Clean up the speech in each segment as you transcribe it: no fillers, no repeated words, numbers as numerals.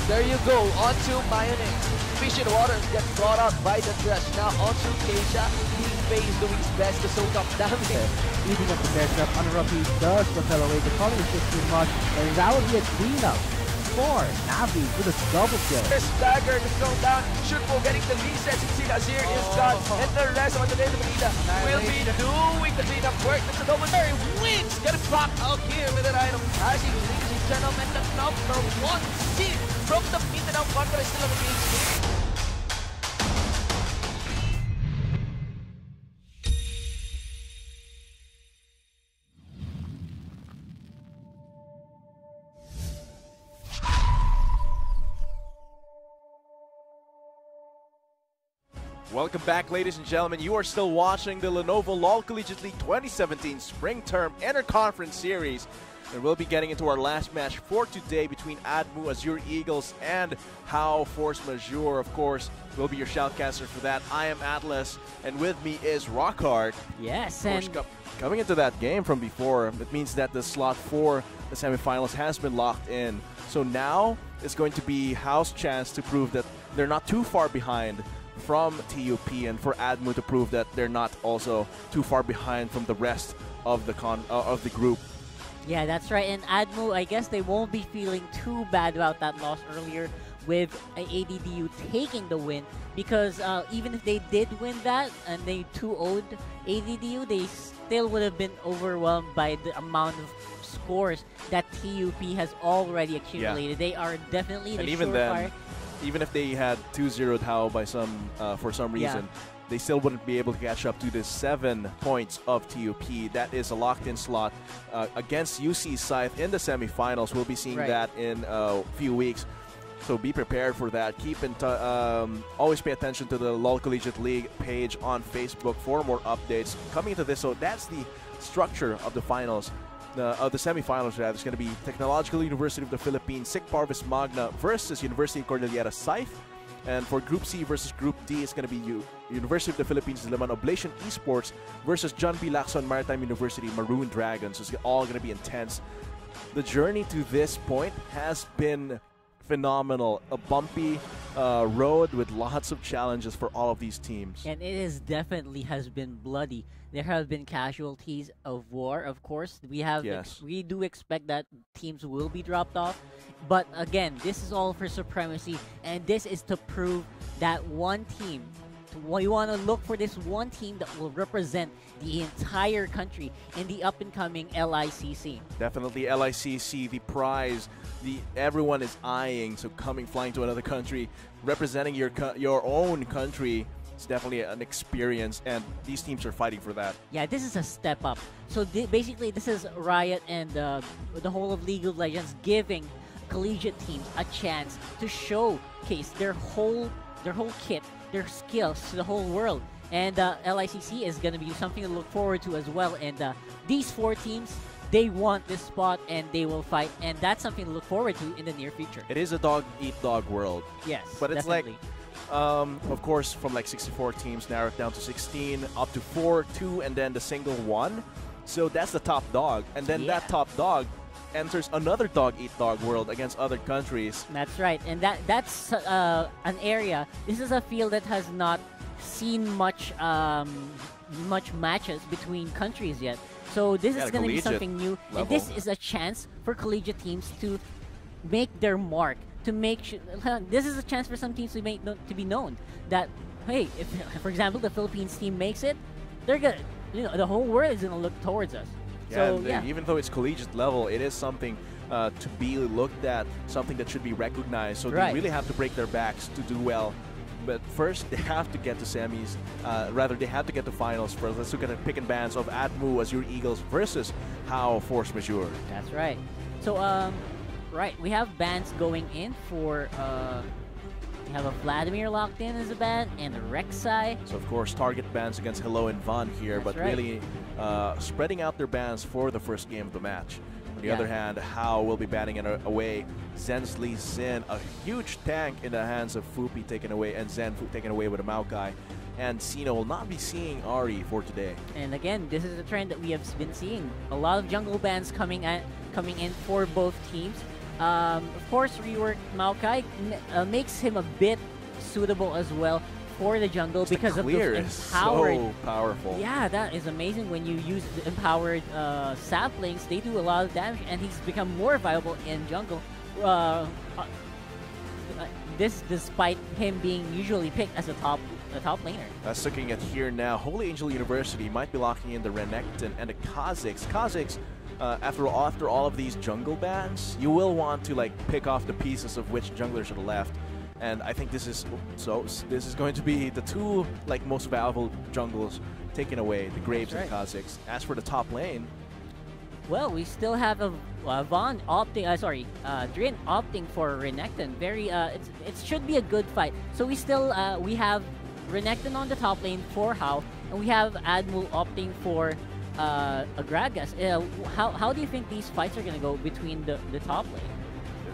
There you go, onto mayonnaise. Fish in water gets brought out by the trash. Now onto Keisha. Face doing his best to soak up damage. Eating up the bear trap, Unruffy does propel away. The calling is just too much, and that would be a cleanup for Navi with a double kill. This dagger is thrown down. Shunpo getting the reset. Nazir is gone, and the rest of the Manila will be doing the cleanup work. That's a double carry. Wins getting popped out here with an item. As he leaves his gentleman, the number one seed from the Mindanao Contra is still engaged here. Welcome back, ladies and gentlemen. You are still watching the Lenovo LOL Collegiate League 2017 Spring Term Interconference Series. And we'll be getting into our last match for today between ADMU, Azure Eagles, and HAU Force Majeure. Of course, we'll be your shoutcaster for that. I am Atlas, and with me is Rockhard. Yes, and coming into that game from before, it means that the slot for the semifinals has been locked in. So now it's going to be HAU's chance to prove that they're not too far behind from TUP, and for ADMU to prove that they're not also too far behind from the rest of the group. Yeah, that's right. And ADMU, I guess they won't be feeling too bad about that loss earlier with ADDU taking the win, because even if they did win that and they 2-0'd ADDU, they still would have been overwhelmed by the amount of scores that TUP has already accumulated. Yeah. They are definitely the surefire. Even if they had 2-0'd HAU by for some reason, they still wouldn't be able to catch up to the 7 points of TUP. That is a locked-in slot against UC Scythe in the semifinals. We'll be seeing that in a few weeks. So be prepared for that. Keep in always pay attention to the LOL Collegiate League page on Facebook for more updates coming into this. So that's the structure of the finals. Of the semifinals, there's going to be Technological University of the Philippines, SIC Parvis Magna versus University of Cordillera Scythe. And for Group C versus Group D, it's going to be University of the Philippines Diliman Oblation Esports versus John B. Lacson Maritime University Maroon Dragons. So it's all going to be intense. The journey to this point has been phenomenal. A bumpy road with lots of challenges for all of these teams. And it is definitely has been bloody. There have been casualties of war, of course. We do expect that teams will be dropped off. But again, this is all for supremacy, and this is to prove that one team. We want to look for this one team that will represent the entire country in the up-and-coming LICC. Definitely LICC, the prize everyone is eyeing. So flying to another country, representing your own country, it's definitely an experience, and these teams are fighting for that. Yeah, this is a step up. So basically, this is Riot and the whole of League of Legends giving collegiate teams a chance to showcase their whole kit, their skills to the whole world. And LICC is going to be something to look forward to as well. And these 4 teams, they want this spot and they will fight, and that's something to look forward to in the near future. It is a dog-eat-dog world. Yes, but it's definitely. Of course, from like 64 teams, narrowed down to 16, up to 4, 2, and then the single 1. So that's the top dog. And then that top dog enters another dog-eat-dog world against other countries. That's right. And that's an area, this is a field that has not seen much matches between countries yet. So this is going to be something new. Level. And this is a chance for collegiate teams to make their mark. To make this is a chance for some teams to be known that, hey, if for example the Philippines team makes it, they're gonna, the whole world is gonna look towards us. Yeah, so even though it's collegiate level, it is something to be looked at, something that should be recognized. So they really have to break their backs to do well. But first, they have to get to semis. They have to get to finals first. Let's look at the pick and bans of ADMU, Azure Eagles versus HAU Force Majeure. That's right. So we have bans going in for, we have a Vladimir locked in as a ban, and a Rek'Sai. So, of course, target bans against Hello and Von here, but really spreading out their bans for the first game of the match. On the other hand, HAU will be banning away Zensli Xin, a huge tank in the hands of Fupi taken away, and Zen taken away with a Maokai. And Sino will not be seeing Ari for today. And again, this is a trend that we have been seeing. A lot of jungle bans coming in for both teams. Of course, rework Maokai makes him a bit suitable as well for the jungle because the of clear the is empowered. so powerful. Yeah, that is amazing. When you use the empowered saplings, they do a lot of damage, and he's become more viable in jungle. This despite him being usually picked as a top laner. That's looking at here now. Holy Angel University might be locking in the Renekton and the Kha'Zix. Kha'Zix, after all of these jungle bans, you will want to like pick off the pieces of which junglers are left. And I think this is going to be the two like most valuable jungles taken away, the Graves and Kha'Zix. As for the top lane, well, we still have a Von opting. Drin opting for Renekton. Very. It should be a good fight. So we still we have Renekton on the top lane for HAU, and we have ADMU opting for Gragas. How do you think these fights are gonna go between the top lane?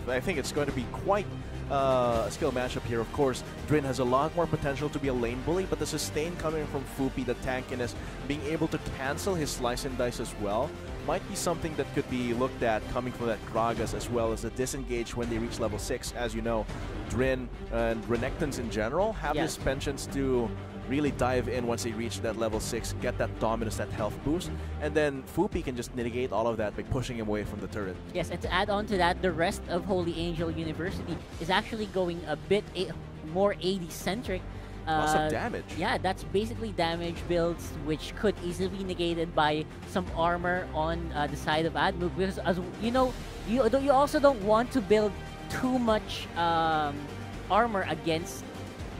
I think it's going to be quite a skill matchup here. Of course, Drin has a lot more potential to be a lane bully, but the sustain coming from Fupi, the tankiness, being able to cancel his slice and dice as well, might be something that could be looked at coming from that Gragas, as well as the disengage when they reach level 6. As you know, Drin and Renektons in general have this penchant to really dive in once they reach that level 6, get that dominance, that health boost, and then Fupi can just mitigate all of that by pushing him away from the turret. Yes, and to add on to that, the rest of Holy Angel University is actually going a bit more AD-centric. Lots of damage. Yeah, that's basically damage builds, which could easily be negated by some armor on the side of ADMU, because as you know, you also don't want to build too much armor against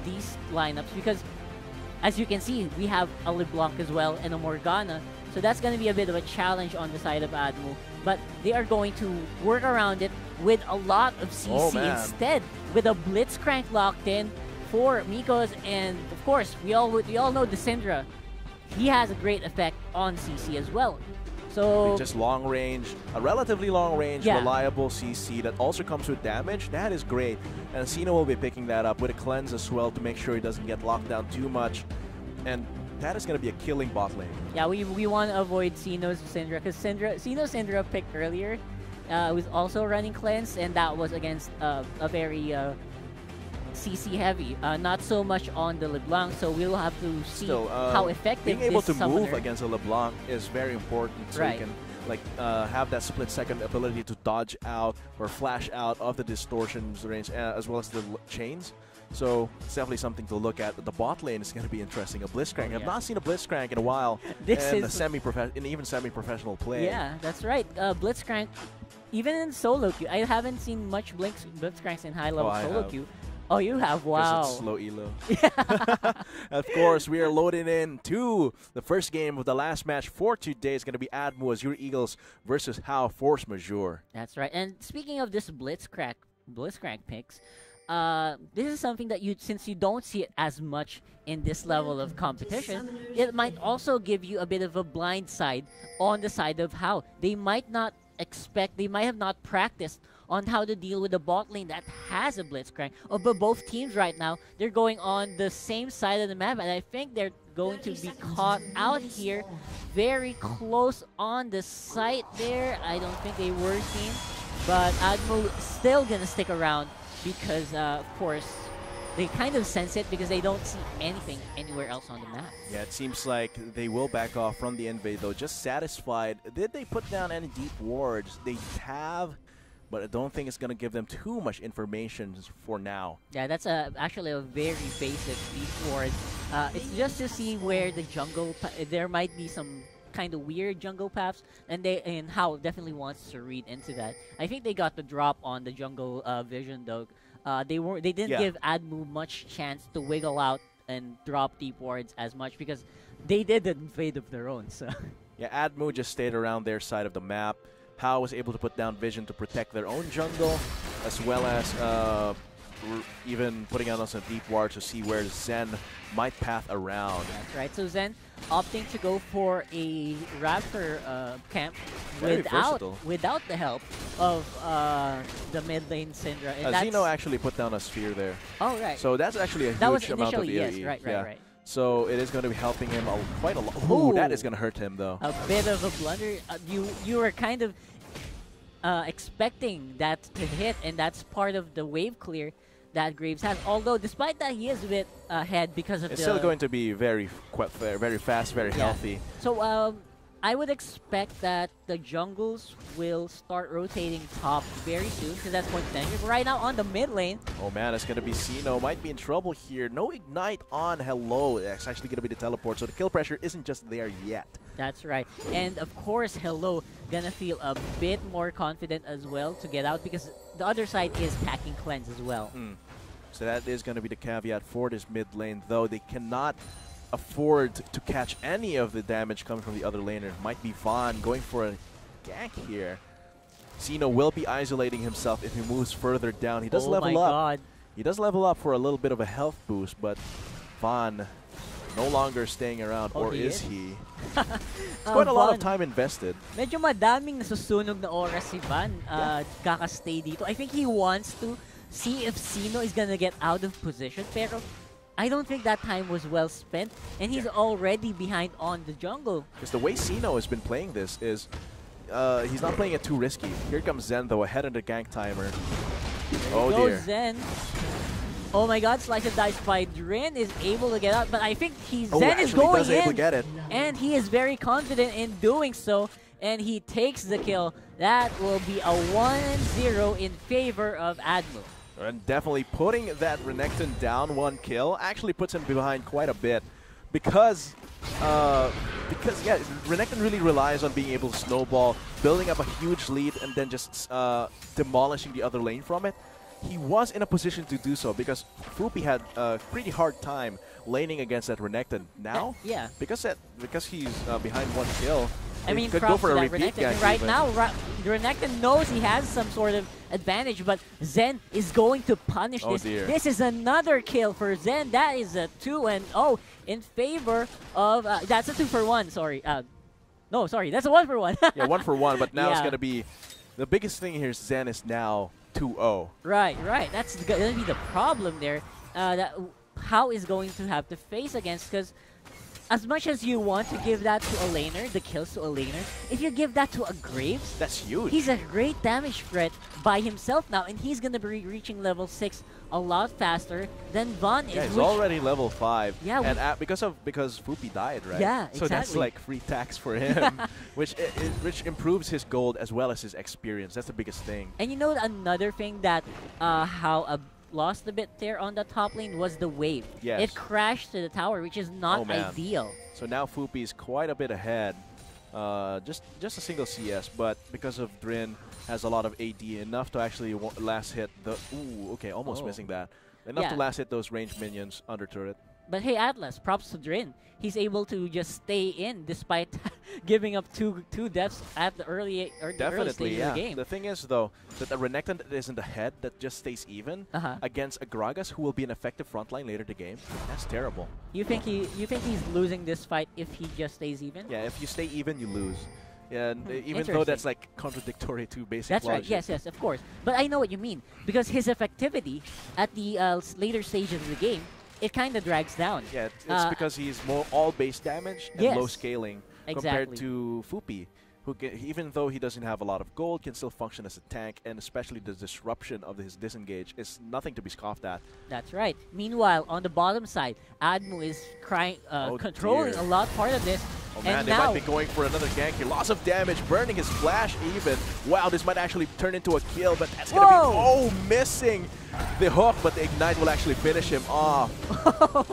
these lineups, because as you can see, we have a LeBlanc as well and a Morgana, so that's going to be a bit of a challenge on the side of ADMU. But they are going to work around it with a lot of CC instead, with a Blitzcrank locked in for Mikos, and of course, we all know the Syndra. He has a great effect on CC as well. So just long range, a relatively long range, reliable CC that also comes with damage. That is great, and Cena will be picking that up with a cleanse as well to make sure he doesn't get locked down too much, and that is going to be a killing bot lane. Yeah, we want to avoid Ceno's Syndra, because Ceno's Syndra picked earlier was also running cleanse, and that was against a very CC heavy, not so much on the LeBlanc, so we'll have to see how effective being able this to move summoner. against a LeBlanc is very important, so you can like have that split-second ability to dodge out or flash out of the distortions range, as well as the chains. So it's definitely something to look at. The bot lane is going to be interesting. A Blitzcrank. I've not seen a Blitzcrank in a while in even semi-professional play. Yeah, that's right. Blitzcrank, even in solo queue, I haven't seen much Blitzcranks in high-level solo queue. Oh, you have? Wow. Because it's slow elo. Of course, we are loading in to the first game of the last match for today. It's going to be ADMU Azure Eagles versus HAU Force Majeure. That's right. And speaking of this Blitzcrank picks, this is something that since you don't see it as much in this level of competition, it might also give you a bit of a blind side on the side of HAU. They might not have not practiced on how to deal with a bot lane that has a Blitzcrank. But both teams right now, they're going on the same side of the map, and I think they're going to be caught out here very close on the site there. I don't think they were seen, but ADMU still gonna stick around because, of course, they kind of sense it because they don't see anything anywhere else on the map. Yeah, it seems like they will back off from the invade, though. Just satisfied. Did they put down any deep wards? They have, but I don't think it's going to give them too much information for now. Yeah, that's actually a very basic deep ward. It's just to see where the jungle, there might be some kind of weird jungle paths, and HAU definitely wants to read into that. I think they got the drop on the jungle vision, though. They didn't give ADMU much chance to wiggle out and drop deep wards as much because they did an invade of their own. So yeah, ADMU just stayed around their side of the map. HAU was able to put down vision to protect their own jungle, as well as even putting out some deep wards to see where Zen might path around. That's right. So Zen opting to go for a Raptor camp without the help of the mid lane Syndra. Zeno actually put down a sphere there. Oh, right. So that's actually a huge amount of EOE. Yes, right. So it is going to be helping him quite a lot. Ooh, that is going to hurt him, though. A bit of a blunder. You were kind of... expecting that to hit, and that's part of the wave clear that Graves has. Although, despite that, he is a bit ahead because of it's the... still going to be very fast, very healthy. So, I would expect that the jungles will start rotating top very soon because that's point potential. But right now on the mid lane. Oh man, it's going to be Sino. Might be in trouble here. No Ignite on Hello. It's actually going to be the teleport, so the kill pressure isn't just there yet. That's right. And of course, Hello gonna feel a bit more confident as well to get out because the other side is packing cleanse as well. So that is going to be the caveat for this mid lane, though they cannot afford to catch any of the damage coming from the other laner. Might be Vaughn going for a gank here. Sino will be isolating himself if he moves further down. He does level up. God. He does level up for a little bit of a health boost, but Vaughn no longer staying around, or is he? It's quite a lot of time invested. Medyo madaming nasusunog na oras si Van kakastay dito. I think he wants to see if Sino is gonna get out of position, pero I don't think that time was well spent, and he's already behind on the jungle. Because the way Sino has been playing this is, he's not playing it too risky. Here comes Zen, though, ahead of the gank timer. Oh dear. Zen. Oh my god, Slice and Dice by Drin is able to get out, but I think Zen is going in, able to get it. And he is very confident in doing so, and he takes the kill. That will be a 1-0 in favor of ADMU. And definitely putting that Renekton down 1 kill actually puts him behind quite a bit because yeah, Renekton really relies on being able to snowball, building up a huge lead, and then just demolishing the other lane from it. He was in a position to do so because Fupi had a pretty hard time laning against that Renekton. Now, yeah, because he's behind 1 kill, I mean, could go for a repeat Renekton. gank Right even. now, Renekton knows he has some sort of advantage, but Zen is going to punish this. Dear. This is another kill for Zen. That is a 2-0 in favor of... that's a 2-for-1, sorry. No, sorry, that's a 1-for-1. Yeah, 1-for-1, but now it's Yeah. going to be... The biggest thing here is Zen is now 2-0. Right. That's going to be the problem there. That HAU is going to have to face against, because as much as you want to give that to a laner, the kills to a laner, if you give that to a Graves, that's huge. He's a great damage threat by himself now, and he's going to be reaching level 6 a lot faster than Vaughn is. Yeah, he's already level 5. Yeah, and because Fupi died, right? Yeah, So that's exactly. like free tax for him, which improves his gold as well as his experience. That's the biggest thing. And you know another thing that HAU lost a bit there on the top lane was the wave. Yes. It crashed to the tower, which is not ideal. So now Fupi is quite a bit ahead. Just a single CS, but because of Drin has a lot of AD, enough to actually last hit the... Ooh, okay, almost missing that. Enough to last hit those ranged minions under turret. But hey, Atlas, props to Drin. He's able to just stay in despite giving up two deaths at the early stage of the game. The thing is, though, that the Renekton that isn't ahead, that just stays even against a Gragas who will be an effective frontline later the game. That's terrible. You think he's losing this fight if he just stays even? Yeah, if you stay even, you lose. And even though that's like contradictory to basic That's logic. right. Yes, of course. But I know what you mean because his effectivity at the later stages of the game, it kind of drags down. Yeah, it's because he's more all base damage and low scaling compared to Fupi, who even though he doesn't have a lot of gold, can still function as a tank, and especially the disruption of his disengage is nothing to be scoffed at. That's right. Meanwhile, on the bottom side, ADMU is controlling a lot part of this. Oh man, they might be going for another gank here. Loss of damage, burning his flash even. Wow, this might actually turn into a kill, but that's going to be... missing the hook, but the Ignite will actually finish him off.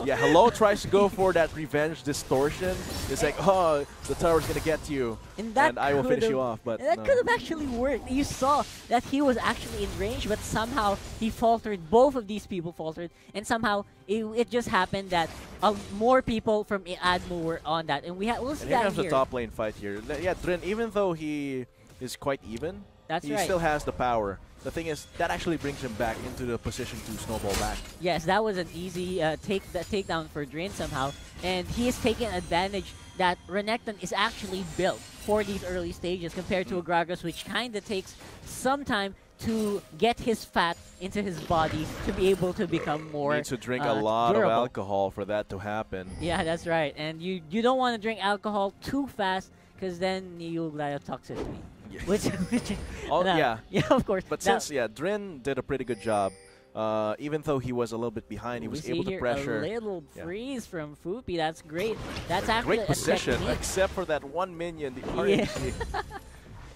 Yeah, Hello tries to go for that revenge distortion. It's like, oh, the tower's going to get you, and I will finish you off. But that could have actually worked. You saw that he was actually in range, but somehow he faltered. Both of these people faltered, and somehow it just happened that more people from ADMU were on that, and we'll see and here that comes the top lane fight here. Yeah, Drin, even though he is quite even, he still has the power. The thing is, that actually brings him back into the position to snowball back. Yes, that was an easy takedown for Drin somehow, and he is taking advantage that Renekton is actually built for these early stages compared to a Gragas, which kind of takes some time to get his fat into his body to be able to become more needs to drink a lot of alcohol for that to happen. Yeah, that's right. And you don't want to drink alcohol too fast because then you'll die of toxicity. Yeah. which Oh, yeah. yeah, of course. But since, Drin did a pretty good job, even though he was a little bit behind, he was able to pressure. A little freeze from Fupi. That's great. That's actually great position, a technique. except for that one minion, the RNG.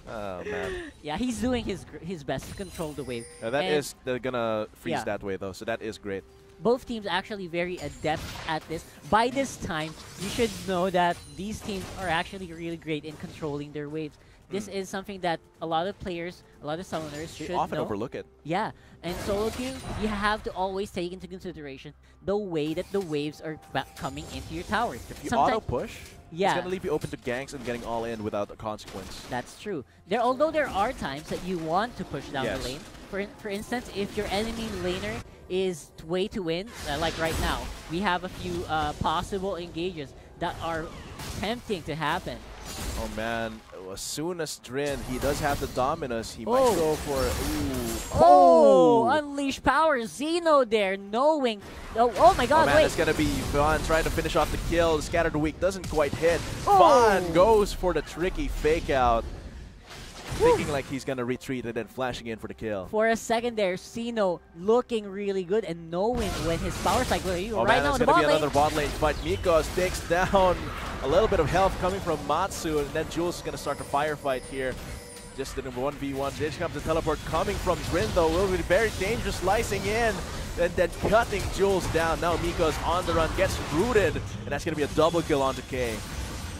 Oh, man. Yeah, he's doing his best to control the wave. They're gonna freeze that way, though, so that is great. Both teams actually very adept at this. By this time, you should know that these teams are actually really great in controlling their waves. This is something that a lot of players, a lot of summoners should often know. overlook it. Yeah, and solo queue, you have to always take into consideration the way that the waves are coming into your towers. If you auto-push, yeah, it's going to leave you open to ganks and getting all in without a consequence. That's true. Although there are times that you want to push down the lane. For instance, if your enemy laner is way to win, like right now, we have a few possible engages that are tempting to happen. Oh man, as soon as Drin, he does have the Dominus, he might go for... Oh! Unleash power, Xeno there, knowing... Oh my god, man, it's gonna be Vaughn trying to finish off the kill. The Scattered Weak doesn't quite hit. Vaughn goes for the tricky fake out. Thinking like he's gonna retreat and then flashing in for the kill. For a second there, Xeno looking really good and knowing when his power cycle right now it's in the gonna bot be lane. another bot lane fight. Mikos takes down a little bit of health coming from Matsu, and then Jules is gonna start the firefight here. Just in a 1v1. Here comes the teleport coming from Drin, though. Will be very dangerous, slicing in and then cutting Jules down. Now Mikos on the run, gets rooted, and that's gonna be a double kill onto K.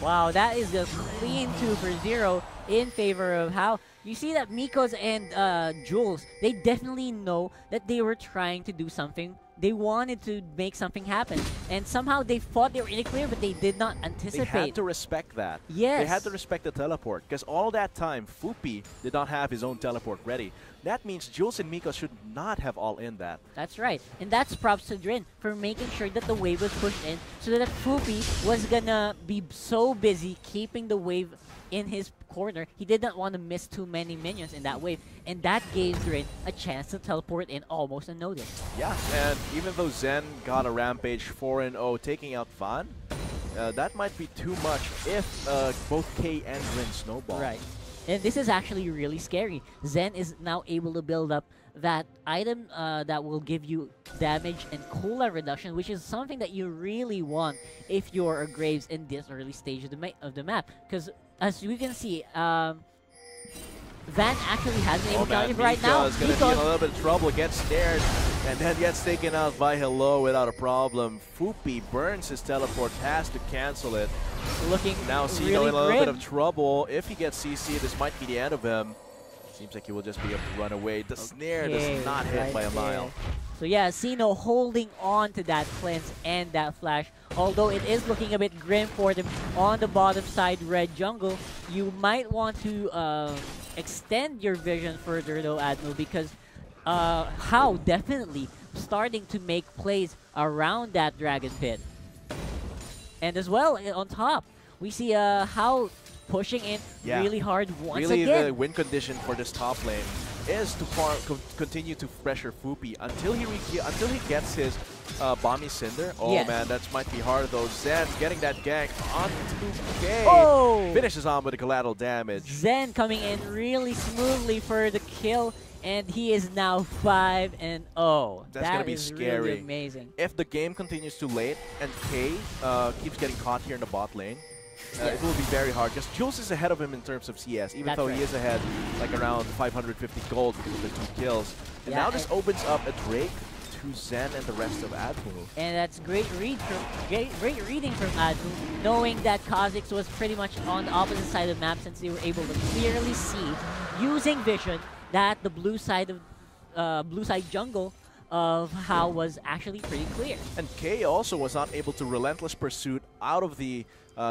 Wow, that is a clean 2-for-0 in favor of HAU. You see that Mikos and Jules, they definitely know that they were trying to do something. They wanted to make something happen. And somehow they thought they were in it clear, but they did not anticipate. They had to respect that. Yes. They had to respect the teleport, because all that time, Fupi did not have his own teleport ready. That means Jules and Mikos should not have all in that. That's right. And that's props to Drin for making sure that the wave was pushed in so that Fupi was gonna be so busy keeping the wave in his corner. He did not want to miss too many minions in that wave. And that gave Drin a chance to teleport in almost unnoticed. Yeah, and even though Zen got a Rampage 4-0 taking out Van, that might be too much if both K and Drin snowball. Right. And this is actually really scary. Zen is now able to build up that item that will give you damage and cooldown reduction, which is something that you really want if you're a Graves in this early stage of the map. Because as we can see, Van actually has an able counter right now. He's going to be in a little bit of trouble, gets snared, and then gets taken out by Hello without a problem. Fupi burns his teleport, has to cancel it. Looking now Xeno really in a little grim. bit of trouble. If he gets CC, this might be the end of him. Seems like he will just be able to run away. The snare does not hit by a mile. So yeah, Xeno holding on to that cleanse and that flash. Although it is looking a bit grim for them on the bottom side red jungle, you might want to extend your vision further though, ADMU, because HAU definitely starting to make plays around that dragon pit. And as well, on top, we see HAU pushing in really hard once again. Really, the win condition for this top lane is to continue to pressure Fupi until he gets his Bomby Cinder. Oh man, that might be hard though. Zen getting that gank onto K. Finishes on with the collateral damage. Zen coming in really smoothly for the kill, and he is now 5-0. That's gonna be scary. Really amazing. If the game continues too late and K keeps getting caught here in the bot lane, it will be very hard, because Jules is ahead of him in terms of CS, even though he is ahead like around 550 gold because of the 2 kills. And now this opens up a Drake to Zen and the rest of ADMU. And that's great reading from ADMU, knowing that Kha'Zix was pretty much on the opposite side of the map, since they were able to clearly see, using vision, that the blue side jungle of HAU was actually pretty clear. And K also was not able to relentless pursuit out of the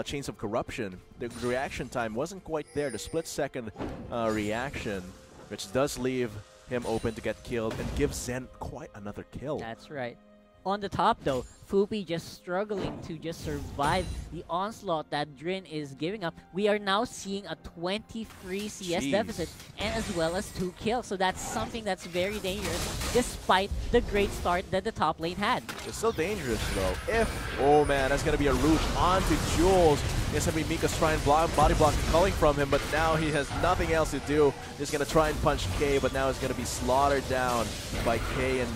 Chains of Corruption. The reaction time wasn't quite there, the split-second reaction, which does leave him open to get killed and give Zen quite another kill. That's right. On the top, though, Fupi just struggling to just survive the onslaught that Drin is giving up. We are now seeing a 23 CS deficit and as well as 2 kills. So that's something that's very dangerous despite the great start that the top lane had. It's still dangerous though. Oh man, that's going to be a root onto Jules. It's going to be Mika's trying body block calling from him, but now he has nothing else to do. He's going to try and punch K, but now it's going to be slaughtered down by K and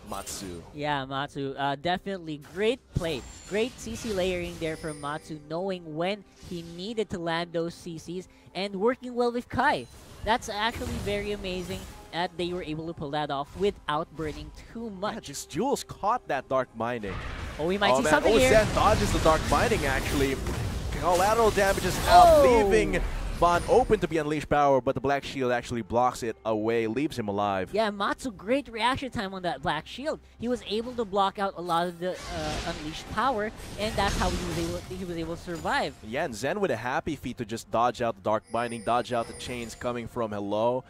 Matsu. Yeah, Matsu, definitely great play. Great CC layering there from Matsu, knowing when he needed to land those CCs and working well with Kai. That's actually very amazing that they were able to pull that off without burning too much. Yeah, just Jules caught that Dark Binding. Oh, we might see something here. Zen dodges the Dark Binding actually. Collateral damage is out, leaving Bond open to be Unleashed Power, but the Black Shield actually blocks it away, leaves him alive. Yeah, Matsu, great reaction time on that Black Shield. He was able to block out a lot of the Unleashed Power, and that's how he was able to survive. Yeah, and Zen with a happy feat to just dodge out the Dark Binding, dodge out the chains coming from Hello.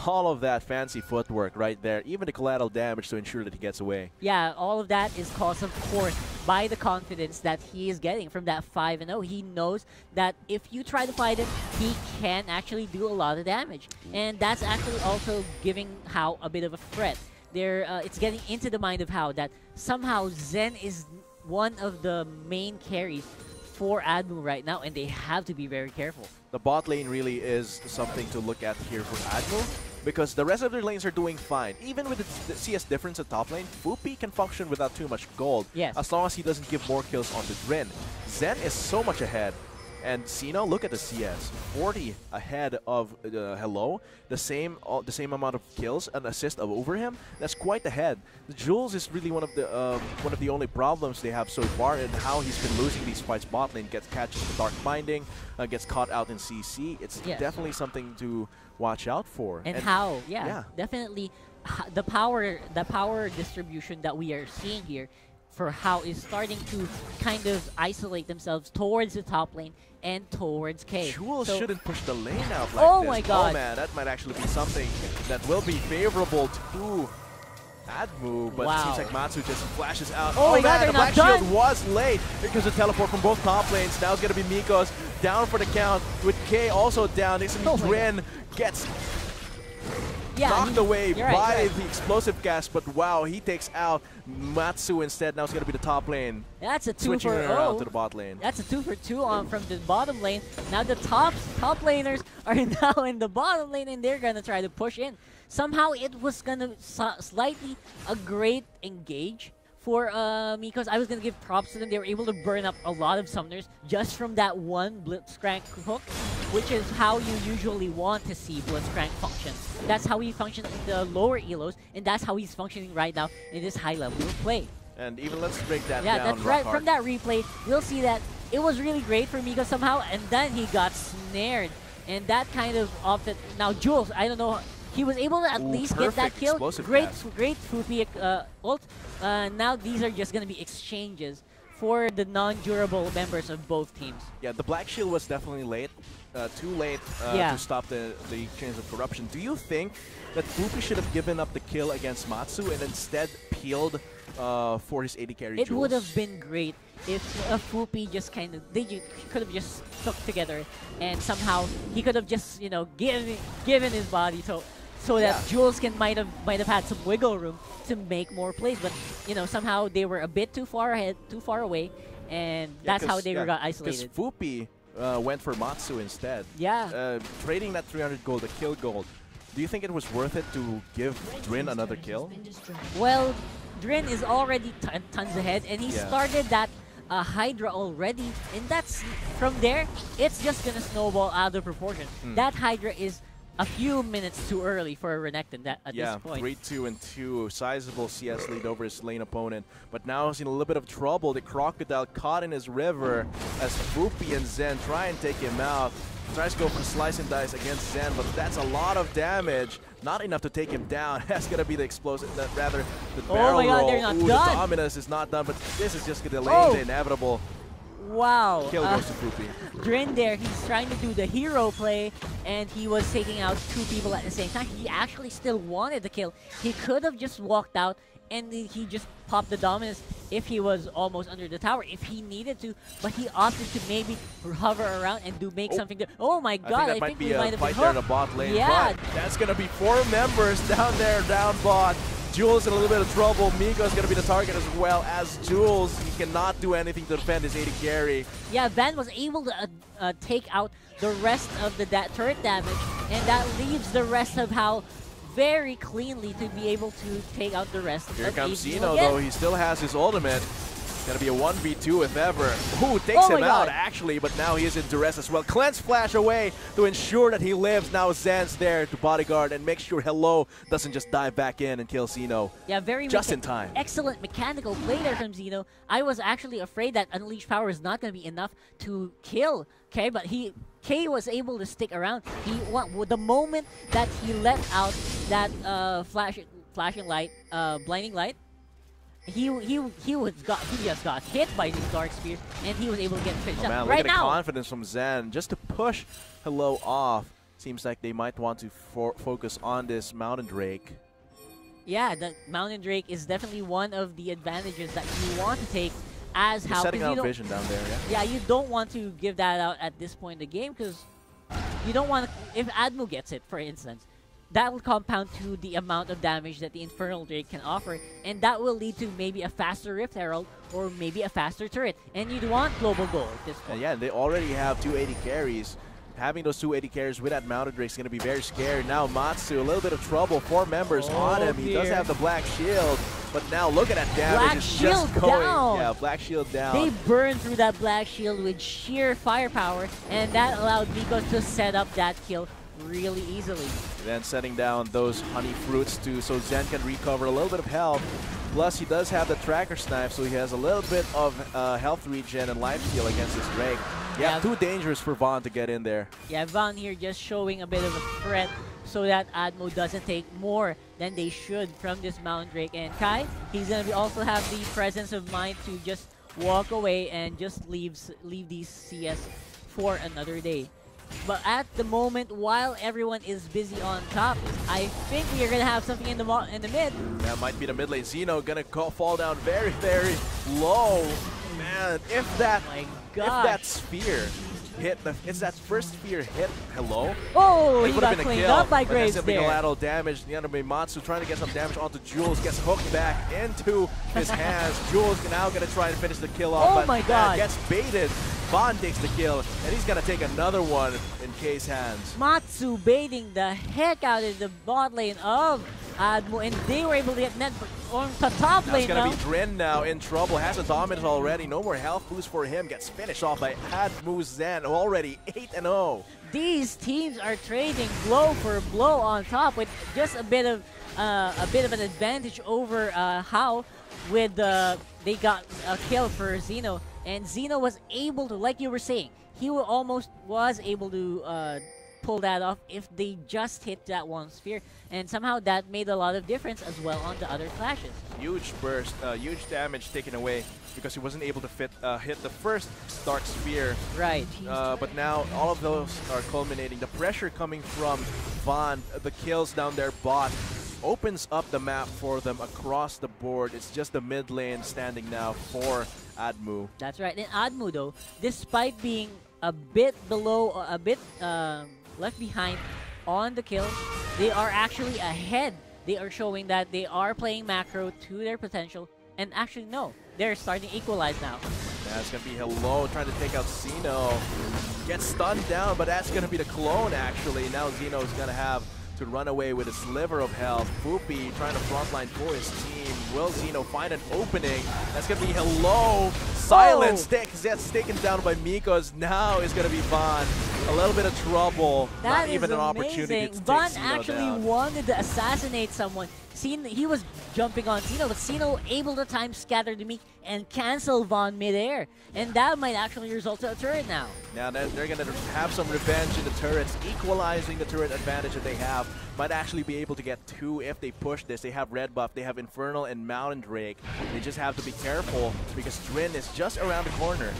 All of that fancy footwork right there, even the collateral damage to ensure that he gets away. Yeah, all of that is caused, of course, by the confidence that he is getting from that 5-0. He knows that if you try to fight him, he can actually do a lot of damage. And that's actually also giving HAU a bit of a threat. It's getting into the mind of HAU that somehow Zen is one of the main carries for ADMU right now, and they have to be very careful. The bot lane really is something to look at here for ADMU, because the rest of their lanes are doing fine. Even with the CS difference at top lane, Fupi can function without too much gold, as long as he doesn't give more kills on the Drin. Zen is so much ahead. And Sino, look at the CS, 40 ahead of Hello, the same amount of kills, an assist over him. That's quite ahead. The Jules is really one of the only problems they have so far, and how he's been losing these fights bot lane. Catches the Dark Binding, gets caught out in CC. It's definitely something to watch out for. And HAU, definitely the power distribution that we are seeing here for HAU is starting to kind of isolate themselves towards the top lane and towards K. Jules shouldn't push the lane out like this. Oh my god. Oh man, that might actually be something that will be favorable to ADMU, but it seems like Matsu just flashes out. Oh my god, the Black Shield was late because of teleport from both top lanes. Now it's going to be Miko's down for the count with K also down. Next to me, Drin gets knocked away by the explosive gas, but wow, he takes out Matsu instead. Now it's going to be the top lane. That's a 2 switching for around to the bot lane. That's a 2 for 2 from the bottom lane. Now the top laners are now in the bottom lane, and they're going to try to push in. Somehow it was going to slightly a great engage for Mikos. I was going to give props to them. They were able to burn up a lot of summoners just from that one Blitzcrank hook, which is how you usually want to see Blitzcrank function. That's how he functions in the lower elos, and that's how he's functioning right now in this high level of play. And even let's break that down. Yeah, that's right. From that replay, we'll see that it was really great for Mikos somehow, and then he got snared. And that kind of offset. Now Jules, I don't know. He was able to at least get that kill. Great Fupi ult. Now these are just going to be exchanges for the non-durable members of both teams. Yeah, the Black Shield was definitely late. Too late to stop the chains of corruption. Do you think that Fupi should have given up the kill against Matsu and instead peeled for his AD carry Jules? It would have been great if Fupi just kind of, they could have just stuck together and somehow he could have just, you know, given his body so that Jules might have had some wiggle room to make more plays, but you know, somehow they were a bit too far ahead, too far away, and that's how they got isolated. Because Fupi went for Matsu instead. Yeah. Trading that 300 gold, the kill gold. Do you think it was worth it to give Drin another kill? Well, Drin is already tons ahead, and he started that Hydra already, and that's from there. It's just gonna snowball out of proportion. That Hydra is a few minutes too early for a Renekton at this point. 3-2 and 2, sizable CS lead over his lane opponent. But now he's in a little bit of trouble. The Crocodile caught in his river as Fupi and Zen try and take him out. Tries to go for slice and dice against Zen, but that's a lot of damage. Not enough to take him down. That's going to be the explosive, rather the barrel roll. They're not done. The Dominus is not done, but this is just going to delay the inevitable. Wow. Kill goes to Poopy. Drin there, he's trying to do the hero play, and he was taking out 2 people at the same time. He actually still wanted the kill. He could have just walked out, and he just popped the dominance if he was almost under the tower, if he needed to, but he opted to maybe hover around and make something there. Oh my god, I think that might be we a might have fight been there in the hooked. bot lane, Yeah. but that's going to be 4 members down there, down bot. Jules in a little bit of trouble. Miko's going to be the target as well as Jules. He cannot do anything to defend his AD carry. Yeah, Van was able to take out the rest of the turret damage, and that leaves the rest of HAU very cleanly to be able to take out the rest Here of comes ADMU Zeno, again. though. He still has his ultimate. Gonna be a 1v2 if ever. Ooh, takes him out actually, but now he is in duress as well. Cleanse flash away to ensure that he lives. Now Zen's there to bodyguard and make sure Hello doesn't just dive back in and kill Zeno. Yeah, very just in time. Excellent mechanical play there from Zeno. I was actually afraid that Unleash Power is not going to be enough to kill K, but K was able to stick around. The moment that he let out that flashing light, blinding light, he just got hit by these Dark Spears, and he was able to get finished up. Man, right look at now, the confidence from Zen just to push Hello off. Seems like they might want to focus on this Mountain Drake. Yeah, the Mountain Drake is definitely one of the advantages that you want to take as HAU. Setting out vision down there, yeah. Yeah, you don't want to give that out at this point in the game because you don't want to. If ADMU gets it, for instance, that will compound to the amount of damage that the Infernal Drake can offer, and that will lead to maybe a faster Rift Herald or maybe a faster turret. And you'd want global goal at this point. And yeah, they already have 280 carries. Having those 280 carries with that Mountain Drake is going to be very scary. Now Matsu, a little bit of trouble. 4 members on him. He does have the Black Shield, but now look at that damage. Black it's Shield just going. down. Yeah, Black Shield down. They burned through that Black Shield with sheer firepower, and that allowed Miko to set up that kill really easily. Then setting down those honey fruits too, so Zen can recover a little bit of health. Plus, he does have the tracker snipe, so he has a little bit of health regen and life steal against his Drake. Yeah, too dangerous for Vaughn to get in there. Yeah, Vaughn here just showing a bit of a threat so that ADMU doesn't take more than they should from this Mountain Drake. And Kai, he's going to also have the presence of mind to just walk away and just leave these CS for another day. But at the moment, while everyone is busy on top, I think we are going to have something in the mid. That might be the mid lane. Zeno going to fall down very, very low. Man, if that sphere hit, it's that first sphere hit Hello. Oh, he would got have been a cleaned kill, up by but Graves that's there. lateral damage. The enemy Matsu trying to get some damage onto Jules, gets hooked back into his hands. Jules now going to try and finish the kill off, but my god, gets baited. Vaughn takes the kill, and he's going to take another one in K's hands. Matsu baiting the heck out of the bot lane of ADMU, and they were able to get net on the top lane. It's going to be Drin now in trouble, has a dominance already, no more health boost for him, gets finished off by ADMU Zen, already 8-0. These teams are trading blow for blow on top with just a bit of an advantage over HAU. With they got a kill for Zeno, and Zeno was able to, like you were saying, he almost was able to pull that off if they just hit that one sphere, and somehow that made a lot of difference as well on the other clashes. Huge burst, huge damage taken away because he wasn't able to hit the first Dark Sphere. Right. But now all of those are culminating. The pressure coming from Vaughn, the kills down their bot, opens up the map for them across the board. It's just the mid lane standing now for ADMU. That's right. And ADMU, though, despite being a bit below, left behind on the kills, they are actually ahead. They are showing that they are playing macro to their potential. And actually, no, they're starting to equalize now. That's going to be Hello trying to take out Zeno. Gets stunned down, but that's going to be the clone, actually. Now Zeno is going to have to run away with a sliver of health. Poopy trying to frontline for his team. Will Zeno find an opening? That's going to be Hello. Silence gets taken down by Mikos. Now is going to be Vaughn. A little bit of trouble. That Not even is an opportunity amazing. to Vaughn take Zeno actually down. wanted to assassinate someone. He was jumping on Zeno, but Zeno able to time scatter the Meek and cancel Vaughn midair. And that might actually result in a turret now. Now they're going to have some revenge in the turrets, equalizing the turret advantage that they have. Might actually be able to get 2 if they push this. They have red buff, they have Infernal and Mountain Drake. They just have to be careful because Drin is just around the corner.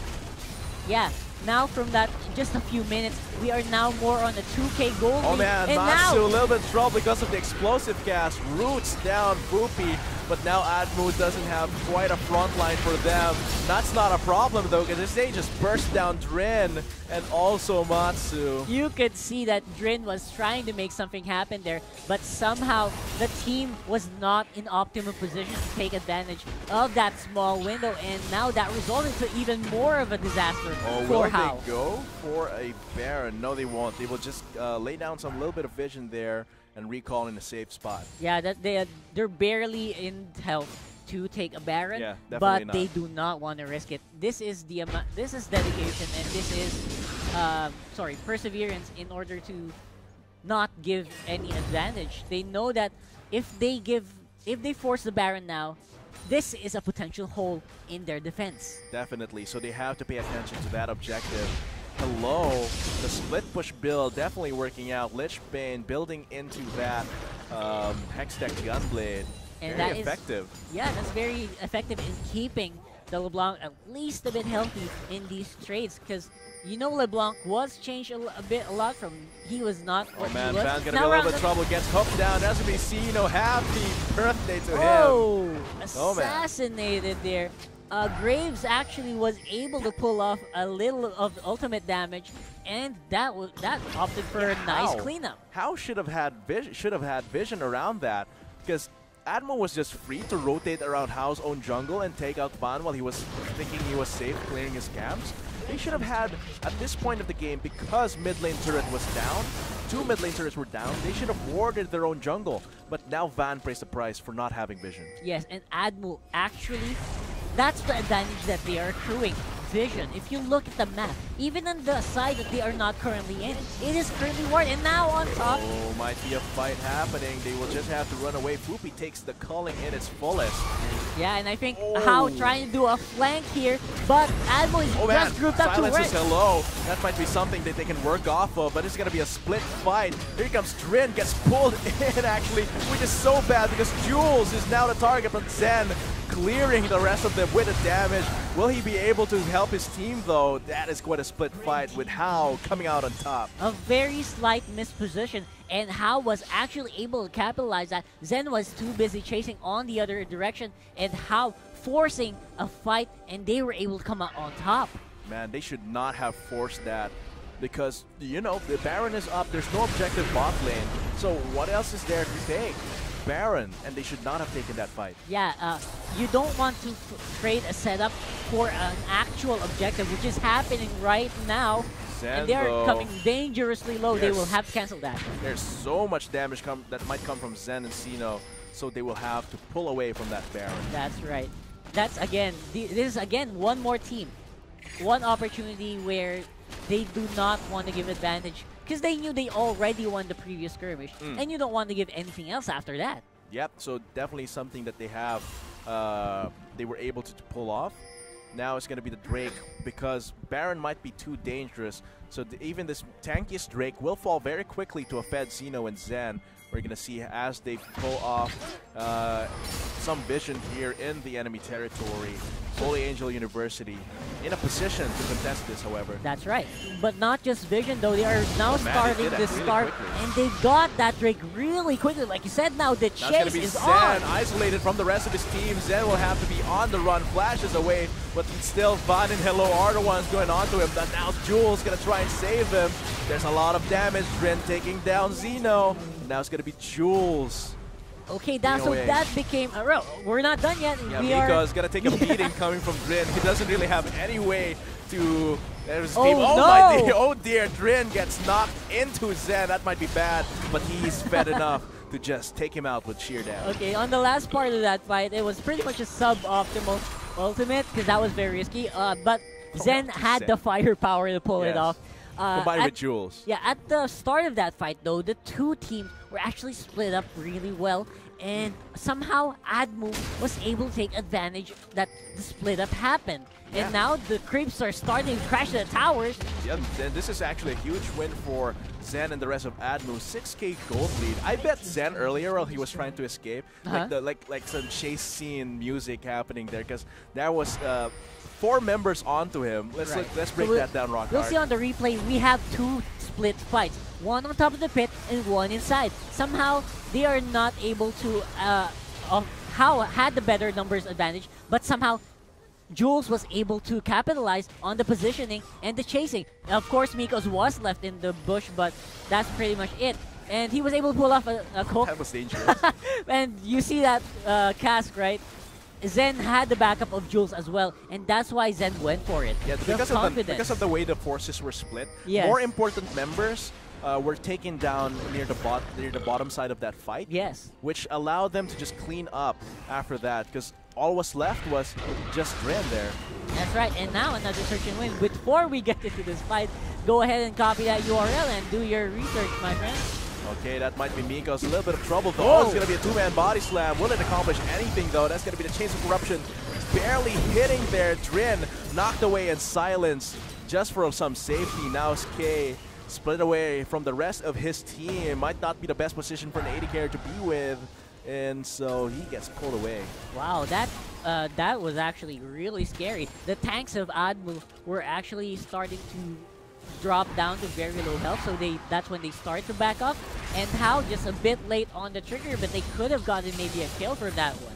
yeah, now from that, just a few minutes, we are now more on a 2K goal lead. Oh man, and Matsu now a little bit in trouble because of the explosive cast. Roots down Boopy, but now ADMU doesn't have quite a front line for them. That's not a problem though, because they just burst down Drin and also Matsu. you could see that Drin was trying to make something happen there, but somehow the team was not in optimum position to take advantage of that small window, and now that resulted to even more of a disaster for HAU. Will they go for a Baron? No, they won't. They will just lay down some little bit of vision there and recall in a safe spot. Yeah, that they're barely in health to take a Baron, Yeah, but definitely not. they do not want to risk it. This is the this is dedication, and this is perseverance in order to not give any advantage. They know that if they force the Baron now, this is a potential hole in their defense. Definitely. So they have to pay attention to that objective. Hello, the split push build definitely working out. Lich Bane building into that Hex Tech Gunblade. And very that is- effective. Yeah, that's very effective in keeping the LeBlanc at least a bit healthy in these trades, because you know LeBlanc was changed a lot from he was not Oh what man, he was. Van's gonna Now be a we're little on bit of trouble. Gets hooked down. As we see, happy birthday to him. Oh, Oh, man. assassinated there. Graves actually was able to pull off a little of ultimate damage, and that opted for a nice cleanup. HAU should have had vision around that, because ADMU was just free to rotate around HAU's own jungle and take out Van while he was thinking he was safe clearing his camps. They should have had, at this point of the game, because mid lane turret was down, 2 mid lane turrets were down, they should have warded their own jungle. But now Van pays the price for not having vision. Yes, and ADMU actually, that's the advantage that they are accruing. Vision. If you look at the map, even on the side that they are not currently in, it is currently warded. And now on top, Oh, might be a fight happening. They will just have to run away. Poopy takes the culling in its fullest. yeah, and I think Oh. HAU trying to do a flank here, but ADMU is Oh man, just grouped up to silence is red. hello. That might be something that they can work off of, but it's gonna be a split fight. Here comes Drin, gets pulled in actually, which is so bad because Jules is now the target, but Zen clearing the rest of them with the damage. Will he be able to help his team though? That is quite a split fight with HAU coming out on top. A very slight misposition, and HAU was actually able to capitalize that. Zen was too busy chasing on the other direction, and HAU forcing a fight, and they were able to come out on top. Man, they should not have forced that because, the Baron is up. There's no objective bot lane. So what else is there to take? Baron, and they should not have taken that fight. Yeah, you don't want to trade a setup for an actual objective, which is happening right now. And they're though, coming dangerously low. They Yes. will have to cancel that. There's so much damage that might come from Zen and Sino, so they will have to pull away from that Baron. That's right. That's again, this is again one more team. One opportunity where they do not want to give advantage because they knew they already won the previous skirmish, and you don't want to give anything else after that. Yep, so definitely something that they have, they were able to pull off. Now it's going to be the Drake because Baron might be too dangerous. So even this tankiest Drake will fall very quickly to a fed Xeno and Zen. We're going to see as they pull off some vision here in the enemy territory. Holy Angel University in a position to contest this, however. That's right. But not just vision, though. They are now Man, they starting did to that really start, quickly. and they got that Drake really quickly. Like you said, now the Now it's going chase to be is Zen, on. isolated from the rest of his team. Zen will have to be on the run, flashes away, but still Van and Hello are the ones going on to him. But now Jules going to try and save him. There's a lot of damage. Drin taking down Xeno. Now it's going to be Jules. Okay, so away. that became a row. We're not done yet. Yeah, we are. Mika's going to take a beating coming from Drin. He doesn't really have any way to... There's Oh, team. no! My dear. Oh dear, Drin gets knocked into Zen. That might be bad, but he's fed enough to just take him out with sheer damage. Okay, on the last part of that fight, it was pretty much a suboptimal ultimate because that was very risky. But Zen had the firepower to pull it Yes. off. Combined with Jules. Yeah, at the start of that fight, though, the two teams were actually split up really well. And somehow ADMU was able to take advantage that the split up happened. Yeah. And now the creeps are starting to crash the towers. Yeah, and this is actually a huge win for Zen and the rest of ADMU. 6K gold lead. I bet Zen earlier while he was trying to escape, like some chase scene music happening there, because there was 4 members onto him. Let's break that down, Rock. We'll see on the replay. We have 2 split fights, one on top of the pit and one inside. Somehow they are not able to. HAU had the better numbers advantage, but somehow Jules was able to capitalize on the positioning and the chasing. Of course, Mikos was left in the bush, but that's pretty much it. And he was able to pull off a hook. That was dangerous. And you see that cask, right? Zen had the backup of Jules as well, and that's why Zen went for it. Yeah, because of the way the forces were split, more important members were taken down near the bottom side of that fight. Yes. Which allowed them to just clean up after that, because all was left was just Dren there. That's right, and now another search and win. Before we get into this fight, go ahead and copy that URL and do your research, my friend. Okay, that might be Mikos. A little bit of trouble, though. Oh, it's going to be a 2-man body slam. Will it accomplish anything, though? That's going to be the Chains of Corruption. Barely hitting there. Dren knocked away in silence just for some safety. Now K split away from the rest of his team. Might not be the best position for an AD carry to be with. And so he gets pulled away. Wow, that was actually really scary. The tanks of ADMU were actually starting to drop down to very low health, so that's when they start to back up. And HAU just a bit late on the trigger, but they could have gotten maybe a kill for that one.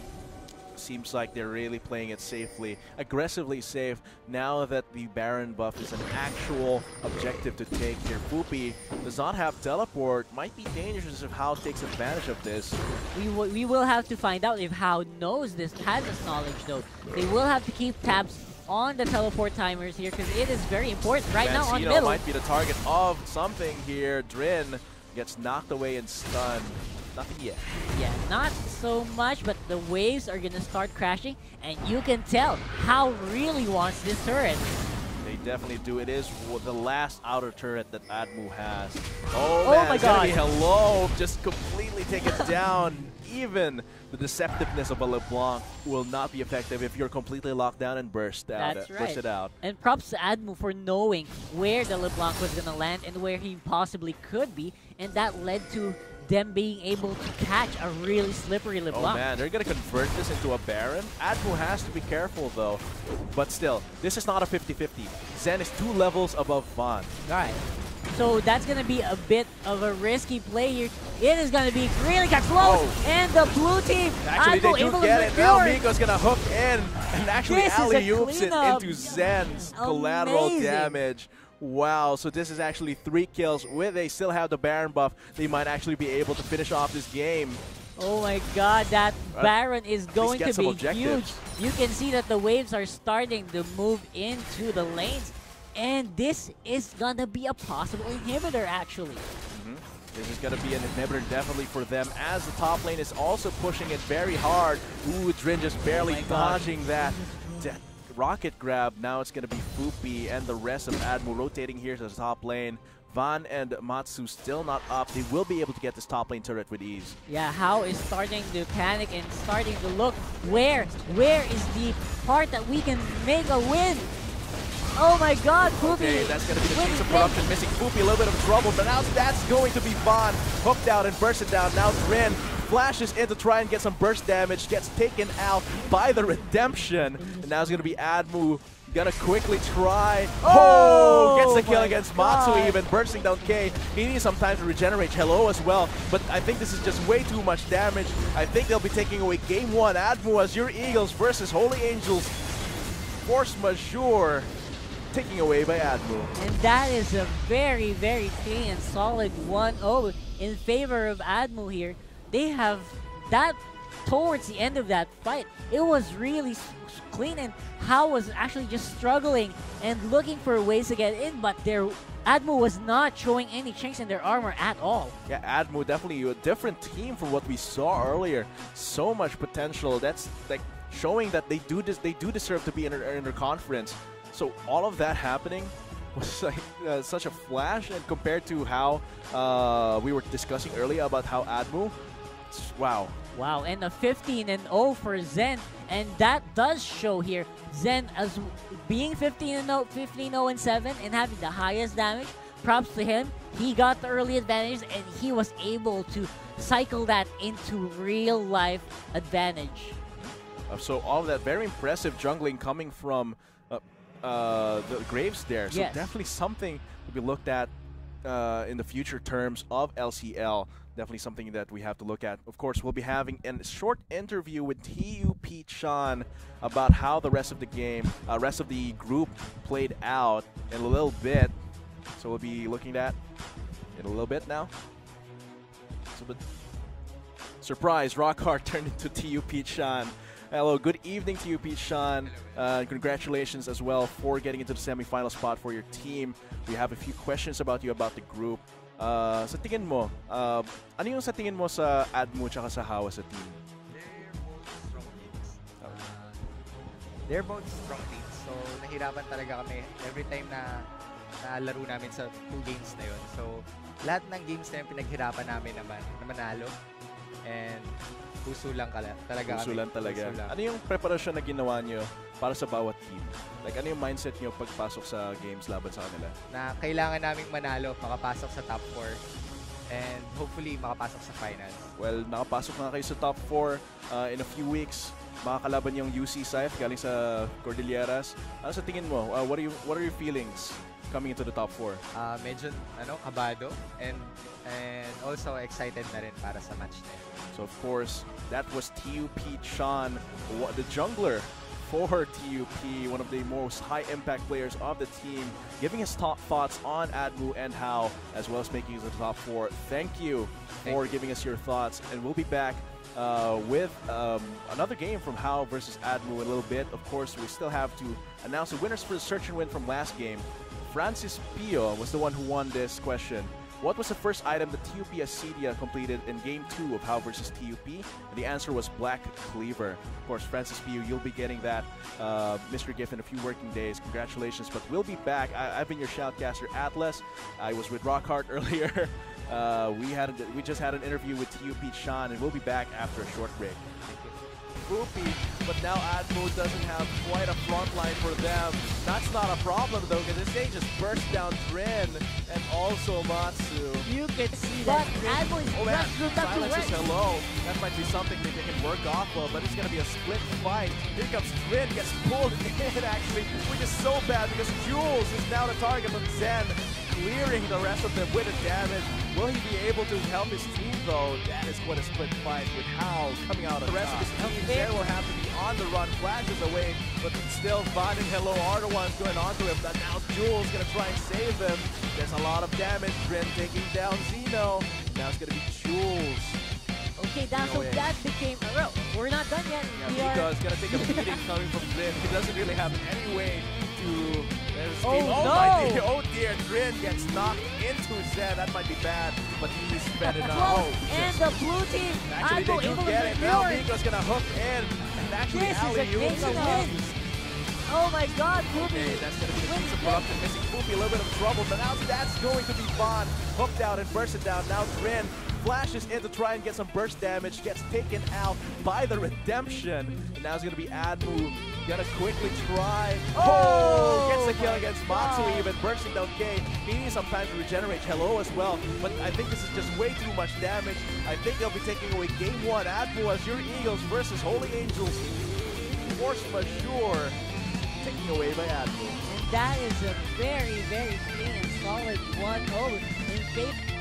Seems like they're really playing it safely, aggressively safe, now that the Baron buff is an actual objective to take here. Fupi does not have teleport. Might be dangerous if HAU takes advantage of this. We will have to find out if HAU knows this, has this knowledge though. They will have to keep tabs on the teleport timers here, because it is very important right now on middle. Might be the target of something here. Dren gets knocked away and stunned. Nothing yet. Yeah, not so much, but the waves are gonna start crashing, and you can tell HAU really wants this turret. They definitely do. It is the last outer turret that ADMU has. Oh man, my it's god. gonna be hello. Just completely take it down. Even the deceptiveness of a LeBlanc will not be effective if you're completely locked down and burst out. That's right. Burst it out. And props to ADMU for knowing where the LeBlanc was gonna land and where he possibly could be, and that led to them being able to catch a really slippery LeBlanc. Oh man, they're gonna convert this into a Baron. ADMU has to be careful though. But still, this is not a 50-50. Zen is 2 levels above Von. Alright. So that's going to be a bit of a risky play here. It is going to be really close. Oh. And the blue team actually they do get it. Now Miko's going to hook in and actually alley-oops it into Zen's collateral damage. Wow, so this is actually 3 kills. With they still have the Baron buff, they might actually be able to finish off this game. Oh my god, that Baron is going to be huge. You can see that the waves are starting to move into the lanes. And this is gonna be a possible inhibitor, actually. This is gonna be an inhibitor definitely for them, as the top lane is also pushing it very hard. Ooh, Dren just barely dodging that rocket grab. Now it's gonna be Fupi and the rest of ADMU rotating here to the top lane. Van and Matsu still not up. They will be able to get this top lane turret with ease. Yeah, HAU is starting to panic and starting to look where is the part that we can make a win. Oh my god, Fupi! Okay, that's going to be the Chains of Corruption missing Fupi, a little bit of trouble, but now that's going to be Von, hooked out and bursted down. Now Dren flashes in to try and get some burst damage, gets taken out by the Redemption, and now it's going to be ADMU. Gonna quickly try. Oh! Gets the kill against Matsu even, bursting down K. He needs some time to regenerate. Hello as well, but I think this is just way too much damage. I think they'll be taking away game 1. ADMU as your Eagles versus Holy Angels. Force majeure. Taking away by ADMU. And that is a very, very clean and solid 1-0 in favor of ADMU here. They have that towards the end of that fight. It was really clean, and HAU was actually just struggling and looking for ways to get in, but ADMU was not showing any chinks in their armor at all. Yeah, ADMU definitely a different team from what we saw earlier. So much potential. That's like showing that they do deserve to be in their conference. So all of that happening, was like such a flash, and compared to how we were discussing earlier about how ADMU, wow. Wow, and a 15-0 for Zen, and that does show here. Zen as being 15-0, 15-0-7, and having the highest damage. Props to him. He got the early advantage, and he was able to cycle that into real-life advantage. So all of that very impressive jungling coming from the Graves there. So definitely something to be looked at in the future terms of LCL. Definitely something that we have to look at. Of course, we'll be having a short interview with TUP Chan about how the rest of the game, rest of the group played out in a little bit. So we'll be looking at in a little bit now. So, but surprise, Rockhart turned into TUP Chan. Hello, good evening to you, Pete Sean. Congratulations as well for getting into the semifinal spot for your team. We have a few questions about you about the group. Sa tingin mo, ano yung sa tingin mo sa ADMU tsaka sa HAU sa team? They're both strong teams. So, nahirapan talaga kami every time na laro namin sa 2 games na yun. So, lahat ng games na yun pinaghirapan namin naman na manalo. And puso lang talaga puso kami. Lang talaga. Puso lang. Ano yung preparasyon na ginawa nyo para sa bawat team? Like, ano yung mindset nyo pagpasok sa games laban sa kanila? Na kailangan naming manalo, makapasok sa top 4, and hopefully makapasok sa finals. Well, nakapasok na kayo sa top 4 in a few weeks. Makakalaban yung UC Scythe galing sa Cordilleras. Ano sa tingin mo? What are your feelings coming into the top 4? Medyo kabado and also excited na rin para sa match na yun. So of course, that was TUP Chan, the jungler for TUP, one of the most high-impact players of the team, giving his top thoughts on ADMU and HAU, as well as making it to the top 4. Thank you for giving us your thoughts, and we'll be back with another game from HAU versus ADMU in a little bit. Of course, we still have to announce the winners for the search and win from last game. Francis Pio was the one who won this question. What was the first item that TUP Acedia completed in Game 2 of HAU versus TUP? And the answer was Black Cleaver. Of course, Francis Pio, you'll be getting that mystery gift in a few working days. Congratulations. But we'll be back. I've been your shoutcaster, Atlas. I was with Rockhart earlier. We just had an interview with TUP Chan, and we'll be back after a short break. Poopy, but now ADMU doesn't have quite a front line for them. That's not a problem though, because this thing just burst down Drin and also Matsu. You can see that ADMU is just grouped up to Silence is hello. That might be something that they can work off of, but it's going to be a split fight. Here comes Drin, gets pulled in actually, which is so bad because Jules is now the target of Zen, clearing the rest of them with the damage. Will he be able to help his team though? That is what a split fight with HAU coming out of the rest of his team. There will have to be on the run, flashes away, but still Van and Hello are the ones going on to him. But now Jules gonna try and save him. There's a lot of damage. Dren taking down Zeno. Now it's gonna be Jules. Okay, so that became a row. We're not done yet. Nico's gonna take a beating coming from Dren. He doesn't really have any way to Oh, my dear, oh dear, Drin gets knocked into Zen. That might be bad, but he's fed enough. And the blue team actually they do get it. Now Nico's gonna hook in and actually alley-oop. Oh my god, Poopy! Okay, that's gonna be the piece of corruption missing Poopy, a little bit of trouble, but now that's going to be Bond. Hooked out and bursted down. Now Drin flashes in to try and get some burst damage, gets taken out by the Redemption. And now it's gonna be ADMU. Gonna quickly try. Oh! Gets the kill against Matsu even, bursting down K. He needs some time to regenerate Hello as well, but I think this is just way too much damage. I think they'll be taking away Game 1. ADMU as your Eagles versus Holy Angels. Force majeure. Taken away by ADMU. And that is a very, very clean and solid 1-0 in favor.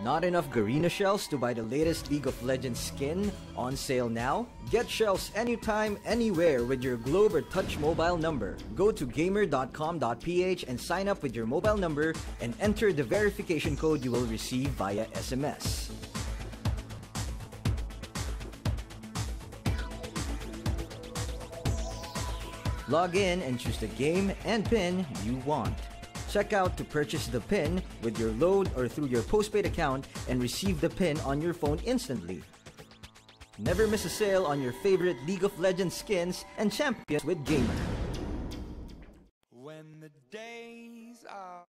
Not enough Garena shells to buy the latest League of Legends skin? On sale now? Get shells anytime, anywhere with your Globe or Touch mobile number. Go to gamer.com.ph and sign up with your mobile number and enter the verification code you will receive via SMS. Log in and choose the game and pin you want. Check out to purchase the pin with your load or through your postpaid account and receive the pin on your phone instantly. Never miss a sale on your favorite League of Legends skins and champions with Gamer. When the days are